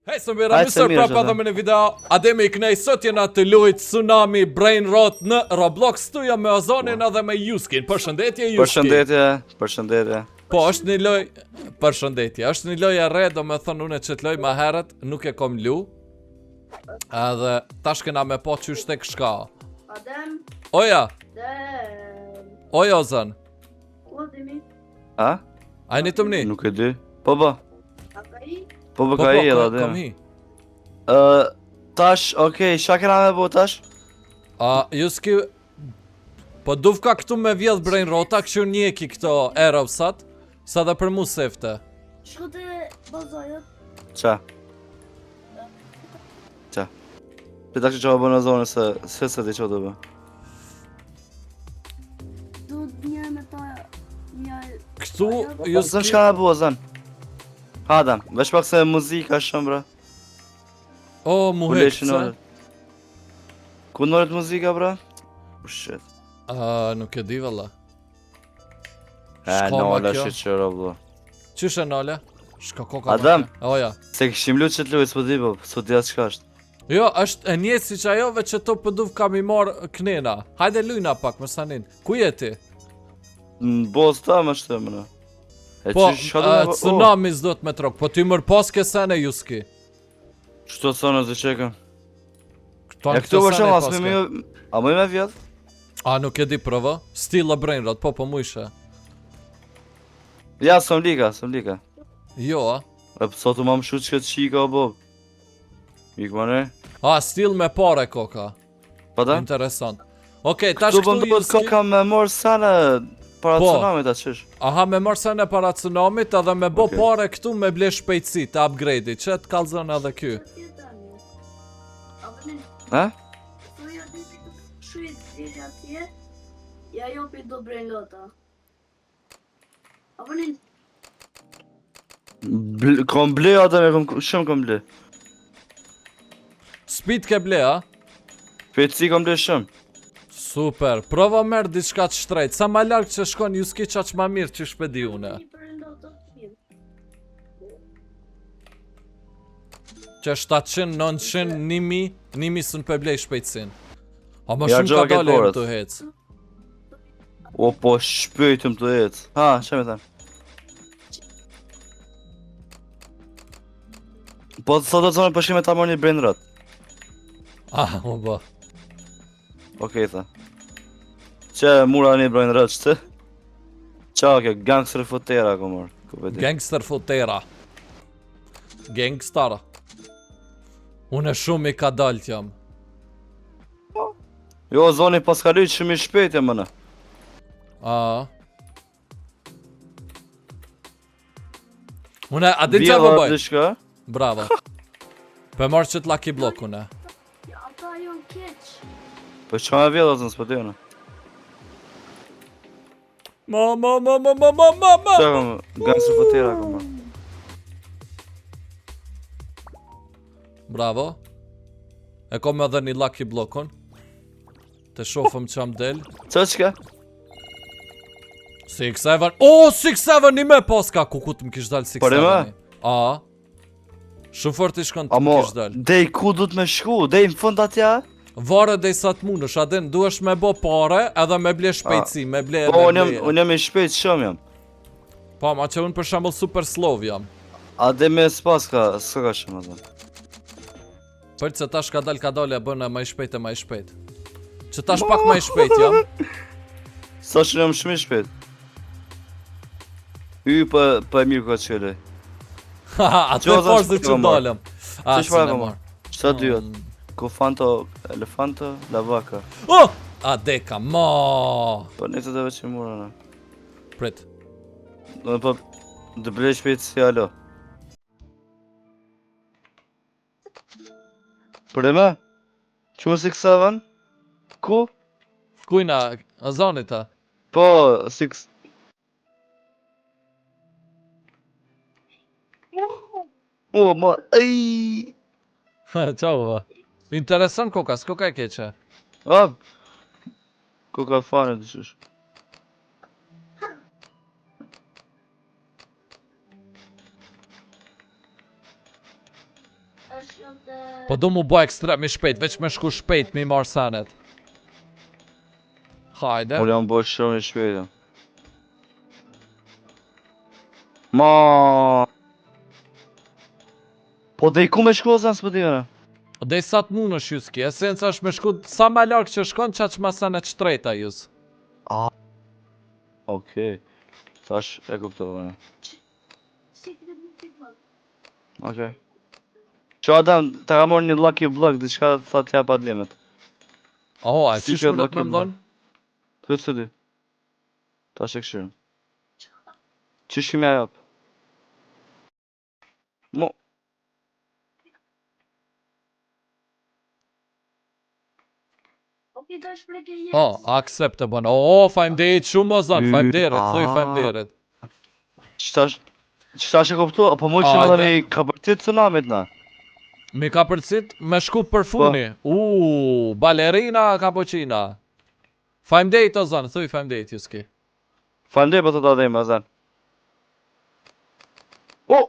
Hej, së mira, mësër prapa dhe me në video. Ademi i kënej, sot jena të lujt Tsunami Brain Rot në Roblox. Tu jam me Ozonin edhe me Juskin. Përshëndetje, Juski. Përshëndetje. Po, është një loj... Përshëndetje, është një loj e re, do me thonë une që të loj ma herët, nuk e kom lu. Edhe, tash kena me po qysh tek shka. Adem. Oja. Dem. Oja, Ozon. O, Demi. A? A një të mni? Nuk e di. Po. A ka i? Po ka i edhe kam Adem. hi. Tash, okej, qa kena me bo tash? Juski... Po dufka këtu me vjedh Brain Rota, këshu njeki këto Aerosat, sa dhe për mu sefte. Shko të bazojët. Qa? Pita që qa bë në zonë se ti që të bë. Du një me ta... Një... Këtu, Zën Juski... shka me bo, zën. Hadem, veç pak se muzika shumë bra. O, mu hek, se? Ku nërët muzika bra? Oh shit. Nuk e di valla. Nola shit që roblo. Qyshe nale? Shka koka Adem. Oja. Se këshim lu që të luj, s'po di po, s'po di atë qka është. Jo, është e njëtë si që ajove që to pëduf kam i marë knena. Hajde lujna pak, më sanin. Ku jeti? Në boz ta më shtë mëna. Po, tsunami s'do të me trok. Po ty mërë paske sene, Juski. Qëto të sonë të qekëm? Këto Ja këtu për shumë asme me... A më i me vjetë? A, nuk e di prëvë? Still a brain rot, po mu ishe. Ja, sëm lika. Jo, a? E pësot u ma më shu që këtë qika o bob. Ikë më ne? Still me pare koka. Pa da? Interesant. Okej, tash Këtu këtu bëndot Juski. koka me morë sana para Po. tsunamit atë qish. Aha, me marë sene para tsunamit edhe me bo Okej. pare këtu me ble shpejtësi të upgrade-i. Që të kalzon edhe ky. A përnin, Ha? të jo të shuit dhiri atje, ja jopi do brain lota. A përnin, Kom ble atë me shumë kom ble. Speed ke ble, a? Peci kom ble shumë. Super, prova merë diçka të shtrejt. Sa ma larkë që shkon Juski qa që ma mirë që shpedi une. një brain lota të mirë. Që 700, 900, 1000, 1000 së në pëblej shpejtësin. A më Ja, shumë gjoha ka ke dole e më porët. të hecë. O po shpejtëm të jetë. Ha, që me them? Po sot do të zonë përshime ta mor një brain rot. O ba. Okej, tha. Që mura një brain rot që të? Qa kjo, gangster fotera ko mor. Ku vedi. Gangster futera. Gangstar. Unë shumë i ka dalë jam. Jo, zoni pas ka lyqë shumë i shpejt e mëna. Une, a din qa po bëj? Dishka? Bravo. Pe marrë që t'laki blok une. Ja, ata jonë keq. Po që me vjellë zënë s'po t'jone. Ma. Qa kom, gangster fotera ko mor. Bravo. E kom edhe një lucky blokon. Të shofëm që am del. Qa qka? 6-7. O, 6-7 një me paska. Ku të më kish dal 6-7. Por e me? Shumë fort i shkon të më Amo, kish dal. dej ku du të me shku? Dej në fund atja? Vare dhe sa të munësh, adin, duesh me bo pare edhe me ble shpejtësi, me ble Po, me unë jam i shpejt shumë jam. Po, ma që unë për shembull super slow jam. A dhe me s'pas ka, s'ka ka shumë atë. Për që tash ka dal e bëna ma i shpejt e ma i shpejt. Që tash pak ma i shpejt jam. Sa që jam shumë i shpejt. Pa e mirë ka qëllë. Haha, atë e forë që dalëm. Që shpara ka marë. marë? Qëta dyot? Kofanto, elefanto, lavaka. Oh! A deka, ma. Po një të dhe veç i mura në. Prit. Në po, dë blej shpejt si alo. Për e me? Që më si kësavan? Ku? Kujna, Ozonita. Po, si kës... O, ma, ej! Qau, va. Interesant koka, s'koka e keqe. A, ku ka fane të shush. është jo të... Po du mu bo ekstrem i shpejt, veç me shku shpejt me i marrë senet. Hajde. Unë jam bërë shumë i shpejtë. Ma. Po dhe i ku me shku ozan s'po t'jene? Dhe i sa të mund është juski, esenca është me shku sa ma larkë që shkon qa që ma senet shtrejta jus. Okej. Tash e kuptova. Si këtë nuk t'i bëgë. Okej. Që Adam, të ka morë një lucky block, diçka tha t'ja pa t'limet. Oh, a Si qysh ke më lucky me mdon? Këtë së di. Tash e këshirëm. Qysh kime a jap? Mo. Oke, do shpreke yes. Oh, accept e bon. Oh, fajmderit shumë o zon, fajmderit, thuj Ah. fajmderit. Qëta që kuptu? Po mu që më dhe mi ka përtit tsunamit na. Mi ka përcit me shku për funi. Balerina cappuccina. Fajmderit o zon, thuj fajmderit juski. Fandej po të da dhejmë, azan. O!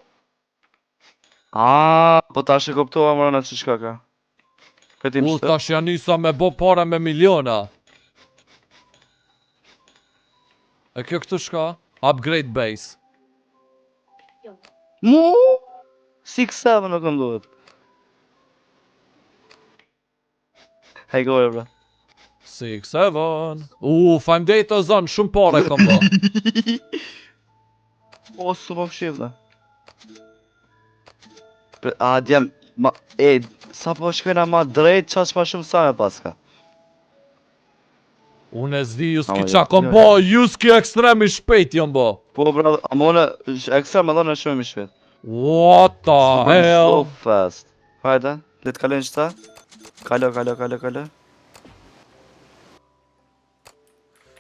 Po ta që kuptova më rëna që shka ka. Këtim shtë. Tash janë njësa me bo para me miliona. E kjo këtu shka? Upgrade base. Mu! 6-7 nuk më duhet. Hej gore, bra. 6-7. Fajmderit o zon, shumë pare kom bo. O, su më fshif, da. Djem, sa po shkojna ma drejt, qash ma shumë sa me paska. Unë e zdi juski Ama, qa kom jo, bo, juski ekstrem i shpejt jom bo. Po, bra, ama une, ekstrem edhe në shumë i shpet. What the So hell? fast. Hajde, le të kalojnë qëta. Kalo.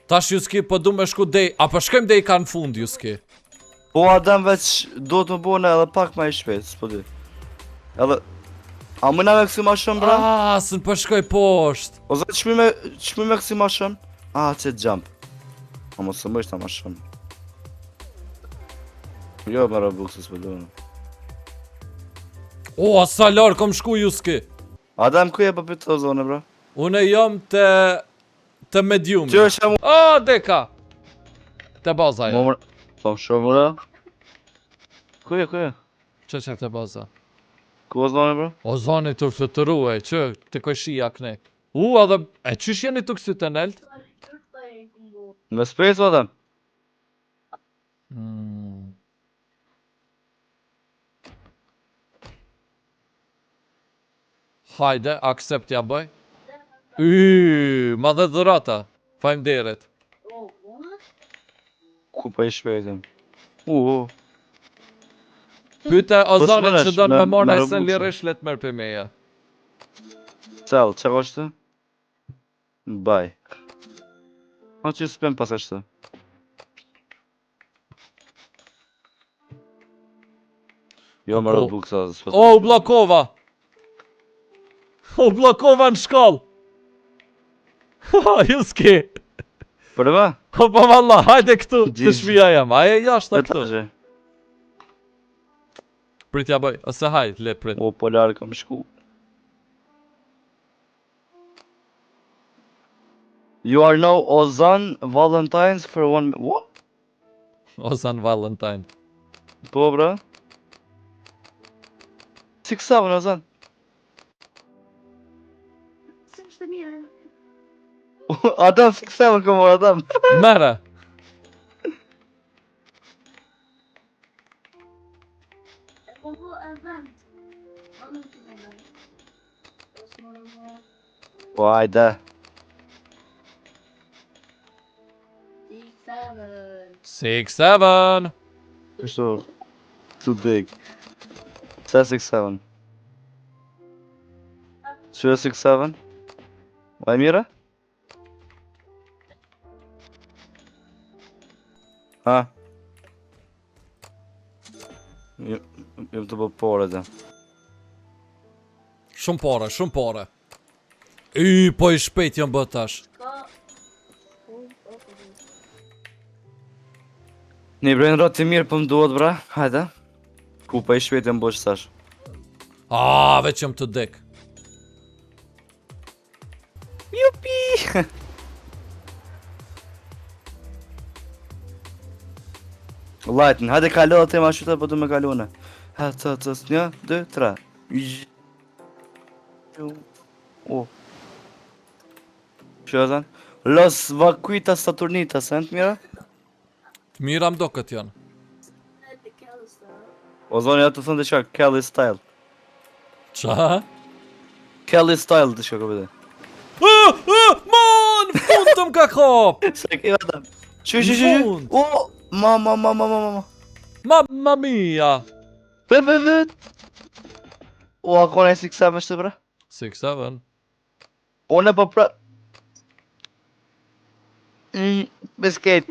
Tash juski po du me shku dej, apo shkojmë dej ka në fund juski. Po Adam veç do të më bune edhe pak ma i shpet, s'po di. Edhe, a mëna me kësi ma shumë, bra? Sën po shkoj poshtë. O zë, qmi me kësi ma shumë? Që jump. A mos së më ishta ma shumë. Jo, me Robux, s'po du. Sa larë kom shku juski. Adam, ku je për për të zone, bra? Une jom të mediumi. Që është e mu... Deka. Te baza jo. Po shumë, bra? Ku je? Që te baza? Ku o zone, bra? O zoni të fluturuaj, që të kojshia knek. Edhe, e qysh jeni të kësi të nelt? Me space, Adam? Hajde, accept ja bëj. Ma dhe dhurata. Fajmderit. Ku pa i shpejtim? Pyte o zonin që do në me morë me nëjsen Robuxin. lirish let mërë për meja. Cel, që është? Baj. Që s'pem pas është? Jo me Robux, U blokova! U blokova në shkoll! Juski! Për me? Po valla, hajde këtu, të Gjizh. shpija jam, aje jashtë këtu. Etajë. Pritja bëj, ose hajt, le prit. O, po larë kam shku. You are now Ozan Valentine's for 1 minute. What? Ozan Valentine. Po, bra? 6-7, Ozan. Se është të mirë. Adam, 6-7 këmor, Adam. Mere! Po event. Ano të event? Po, ajde. 6-7! Kështu. Too big. Sa 6-7? Që e 6-7? Ma e mire? Ha? Jem të bë pore dhe. Shumë pare, shumë pare. Po i shpejt jam bët tash. Një brejnë rot të mirë për më duhet, bra. Hajde. Ku pa i shpejt e më bësh tash. Veç jam të dek. Jupi! Lajtën, hajde kalo të ma shuta, po du me kalone. Ha, të, 1, 2, 3. Shëzën? Los vakuitas Saturnitas, e në të mira? Të mira më do këtë janë. Të kellës të. O zoni, ja të thënë të qa, Kelly Style. Qa? Kelly Style të shka këpëtë. Man! Fund të më ka kap! Se ke vetëm. Shu. Fund. O, ma. Mamma mia! Vet. O, akone 6-7 shtë bre? 6-7. One po pra... Bisket.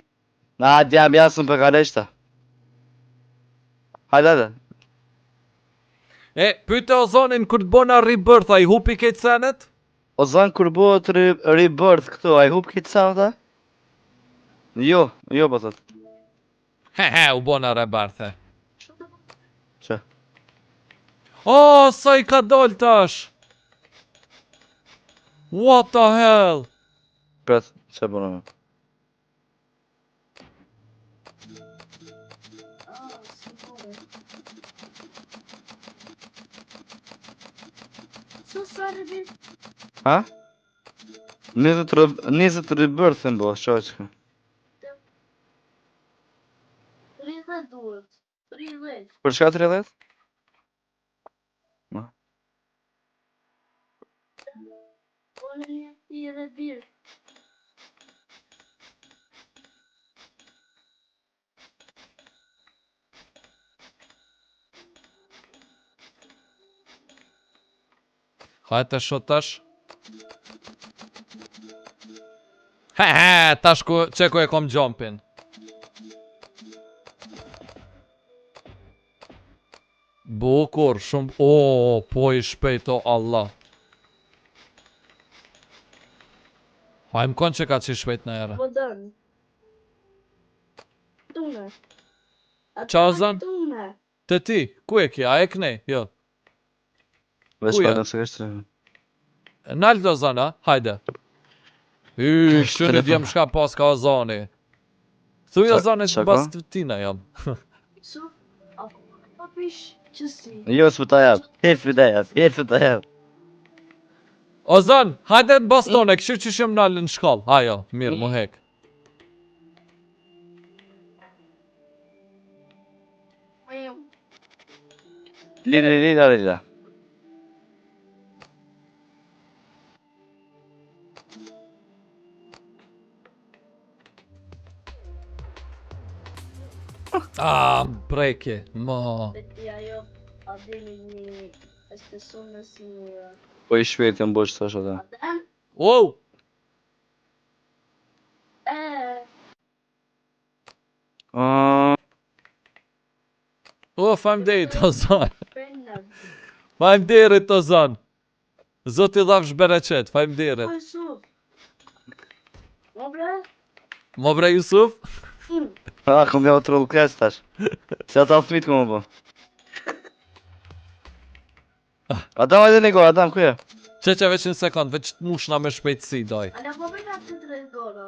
Na, djam jasën për kaleshta. Hajde. Pyte o zonin kur të bona rebirth, a i hupi këtë senet? O zanë kur bëhet rebirth këtu, a i hup këtë sa ata? Jo po thot. U bona rebirth, e. Që? Sa i ka doll tash? What the hell? Pret, që bëna me? Si bore. Sa rebirth? Ha? 20 rebirth në bo, shoqë. 30 duhet. 30. Për shka 30? Po në një ti rebirth. Hajte shot tash. Tash që ku e kom jumpin. Bukur, shumë... po i shpejt, o Allah. Hajmë kon që ka që i shpejt në ere. Po dënë. Tune. Qa zën? Tune. Të ti, ku e kja, a e kënej? Jo. Vesh Kuja? pa në së kështë. Nalë do zana, hajde. Shënë djem shka pas ka o zani. Thuj o zani qa të bas të tina jam. Su, a pish që si. Jo, s'pu ta jap. Hefi ta jap. O zan, hajde në bastone, kështu që shumë nalë në shkall. Hajo, mirë, mu hek. Lida. Breke, mo. Beti ajo, a dini një esteson në si një... Po i shpejt jam bosh tash ata. Adem? Wow! Faleminderit o zan. Faleminderit o zan. Zoti dhafsh bereqet, faleminderit. Po Yusuf. Mo bre? Mo bre Yusuf? Kom ja u troll kres tash. Se ata fmit ku më po. Adam, hajde nego, Adam, ku je? Që veç një sekund, veç të mushna me shpejtësi, doj. A në po bëjna të drejt dora.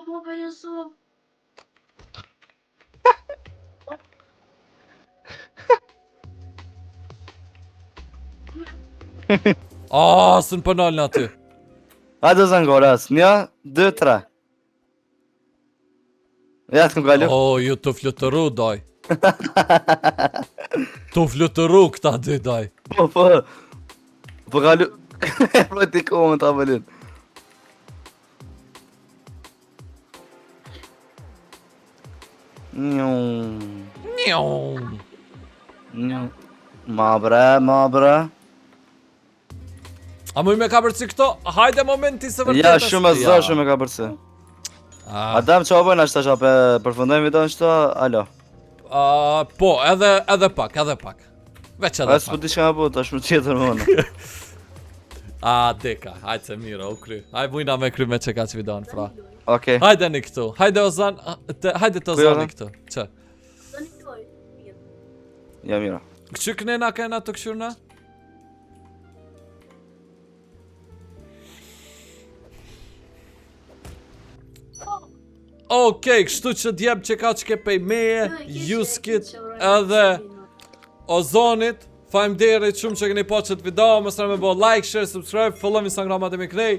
Mo bre Yusuf. Së në pënall në aty. Hajde zangoras, 1, 2, 3. Ja të këm kalu. Ju të flutëru, doj. Të flutëru këta dy, doj. Po kalu. E ploj t'i kohë më tabelin. Ma bre. A muj me ka përci këto? Hajde momenti se vërtetës. Ja, shumë e zë, shumë e ka përci. Adam, që obojnë ashtë tasha, përfundojmë video në qëto, alo. Po, edhe pak. Veç edhe pak. S'po ti që nga po, tash më tjetër më në. Deka, hajde se mira, u kry. Hajde mujna me kry me që ka që video në fra. Okej. Hajde një këtu, hajde o zan, hajde të zani këtu, që? Do një doj. Ja, mira. Që kënena kena të këshurna? Okej, kështu që djep që ka që ke pej meje, Juskit edhe Ozonit. Faleminderit shumë që keni pa qëtë video, mos harroni me bo like, share, subscribe, follow Instagramat e me kënej.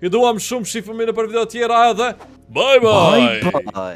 Ju duam shumë, shifëmi në për video tjera edhe bye bye! Bye bye!